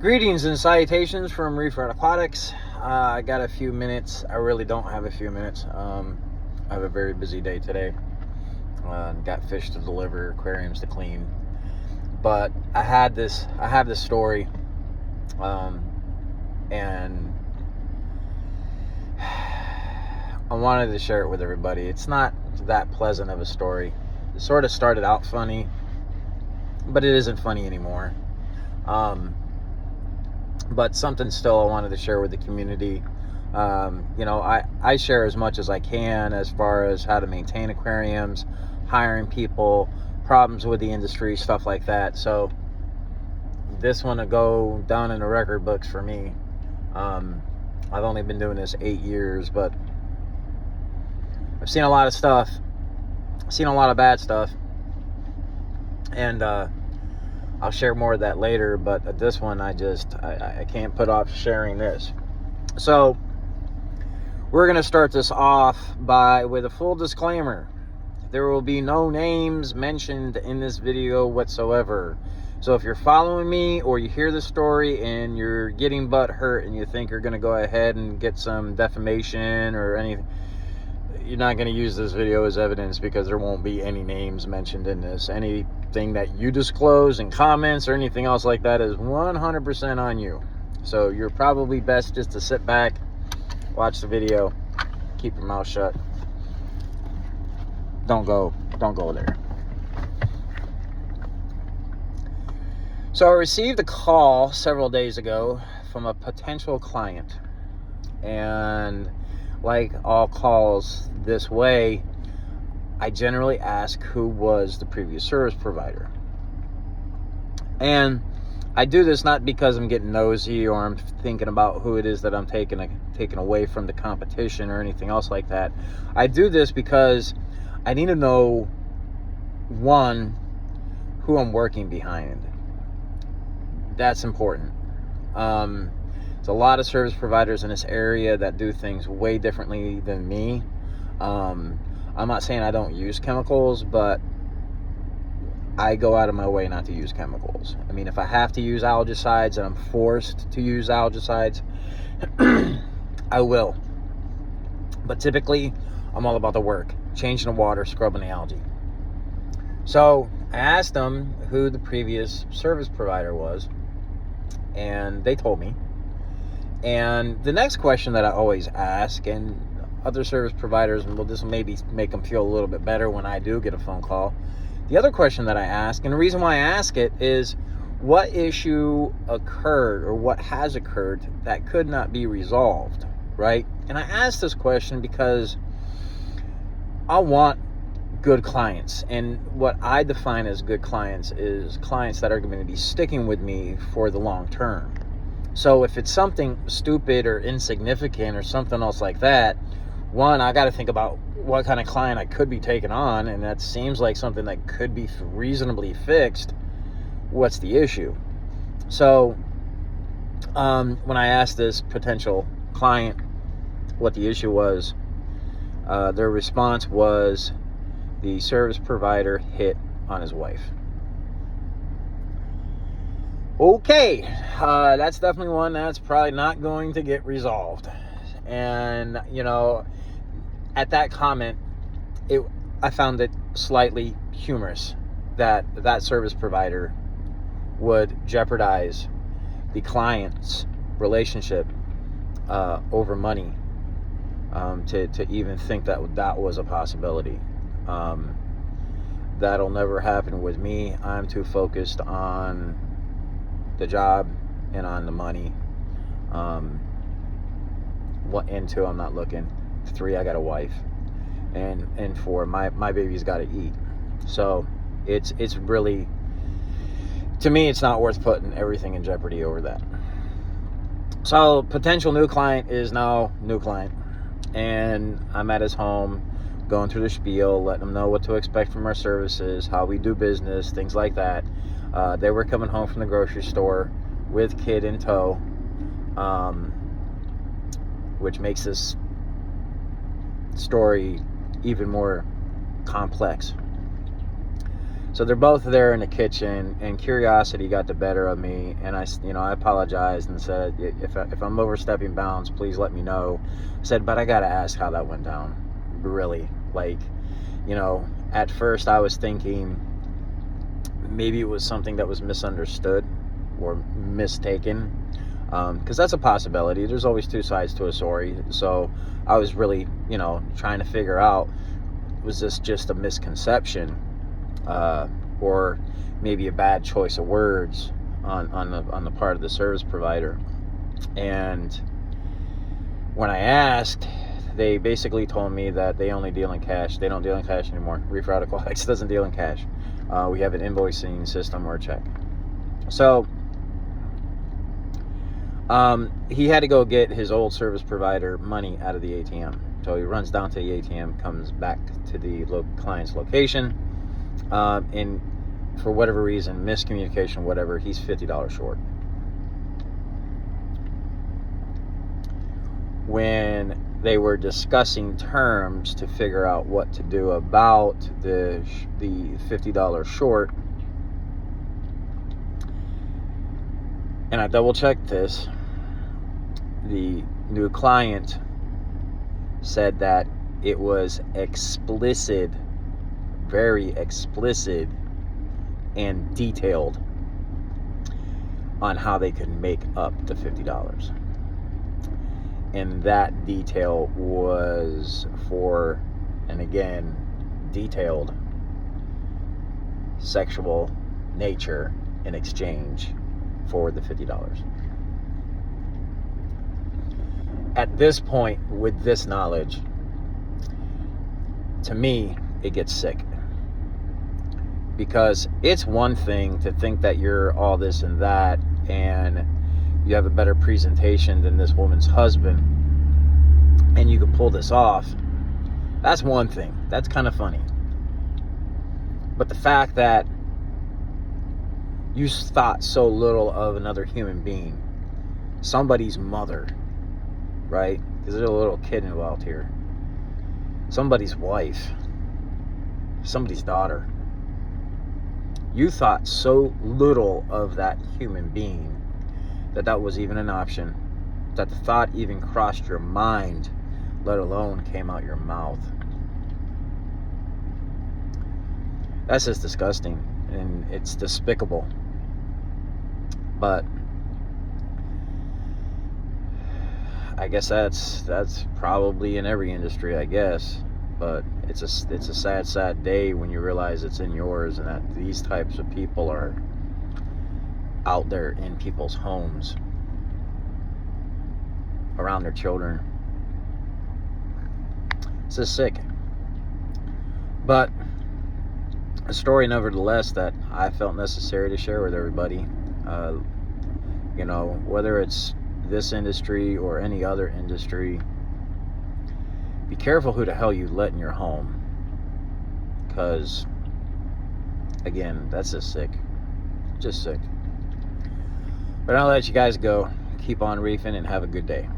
Greetings and salutations from Reef-Rod Aquatics. I got a few minutes. I really don't have a few minutes. I have a very busy day today. Got fish to deliver, aquariums to clean. But I have this story, and I wanted to share it with everybody. It's not that pleasant of a story. It sort of started out funny, but it isn't funny anymore. But something still I wanted to share with the community. I share as much as I can as far as how to maintain aquariums, hiring people, problems with the industry, stuff like that. So this one will go down in the record books for me. I've only been doing this 8 years, but I've seen a lot of stuff, seen a lot of bad stuff, and I'll share more of that later, but this one I can't put off sharing this. So we're going to start this off with a full disclaimer. There will be no names mentioned in this video whatsoever. So if you're following me or you hear the story and you're getting butt hurt and you think you're going to go ahead and get some defamation or anything, you're not going to use this video as evidence, because there won't be any names mentioned in this. Anything that you disclose in comments or anything else like that is 100% on you. So you're probably best just to sit back, watch the video, keep your mouth shut. Don't go there. So I received a call several days ago from a potential client, and like all calls this way, I generally ask who was the previous service provider. And I do this not because I'm getting nosy or I'm thinking about who it is that I'm taking away from the competition or anything else like that. I do this because I need to know, one, who I'm working behind. That's important. There's a lot of service providers in this area that do things way differently than me. I'm not saying I don't use chemicals, but I go out of my way not to use chemicals. I mean, if I have to use algicides and I'm forced to use algicides, I will. But typically, I'm all about the work, changing the water, scrubbing the algae. So I asked them who the previous service provider was, and they told me. And the next question that I always ask, and other service providers, and this will maybe make them feel a little bit better when I do get a phone call. The other question that I ask, and the reason why I ask it, is what issue occurred or what has occurred that could not be resolved, right? And I ask this question because I want good clients. And what I define as good clients is clients that are going to be sticking with me for the long term. So if it's something stupid or insignificant or something else like that, one, I got to think about what kind of client I could be taking on, and that seems like something that could be reasonably fixed. What's the issue? So when I asked this potential client what the issue was, their response was the service provider hit on his wife. Okay, that's definitely one that's probably not going to get resolved. And, at that comment, I found it slightly humorous that service provider would jeopardize the client's relationship over money, to even think that was a possibility. That'll never happen with me. I'm too focused on the job and on the money. And two, I'm not looking. 3, I got a wife, and 4, my baby's got to eat. So it's really, to me, it's not worth putting everything in jeopardy over that. So potential new client is now new client, and I'm at his home going through the spiel, letting them know what to expect from our services, how we do business, things like that. They were coming home from the grocery store with kid in tow, which makes this story even more complex. So they're both there in the kitchen, and curiosity got the better of me. And I apologized and said, if I'm overstepping bounds, please let me know. I said, but I gotta ask how that went down. Really, like, at first I was thinking maybe it was something that was misunderstood or mistaken, because that's a possibility. There's always two sides to a story. So I was really, trying to figure out, was this just a misconception, or maybe a bad choice of words on the part of the service provider. And when I asked, they basically told me that they only deal in cash. They don't deal in cash anymore. Reefer Alcoholics doesn't deal in cash. We have an invoicing system or a check. So he had to go get his old service provider money out of the ATM. So he runs down to the ATM, comes back to the client's location, and for whatever reason, miscommunication, whatever, he's $50 short. When they were discussing terms to figure out what to do about the $50 short, and I double checked this, the new client said that it was explicit, very explicit and detailed on how they could make up the $50. And that detail was for, and again, detailed sexual nature in exchange for the $50. At this point, with this knowledge, to me, it gets sick. Because it's one thing to think that you're all this and that, and you have a better presentation than this woman's husband, and you can pull this off. That's one thing. That's kind of funny. But the fact that you thought so little of another human being, somebody's mother, right? Because there's a little kid involved here. Somebody's wife, somebody's daughter. You thought so little of that human being that was even an option, that the thought even crossed your mind, let alone came out your mouth. That's just disgusting, and it's despicable. But I guess that's probably in every industry, I guess. But it's a sad day when you realize it's in yours, and that these types of people are out there in people's homes, around their children. It's just sick. But a story, nevertheless, that I felt necessary to share with everybody. Whether it's this industry or any other industry, be careful who the hell you let in your home. Because, again, that's just sick. Just sick. But I'll let you guys go. Keep on reefing and have a good day.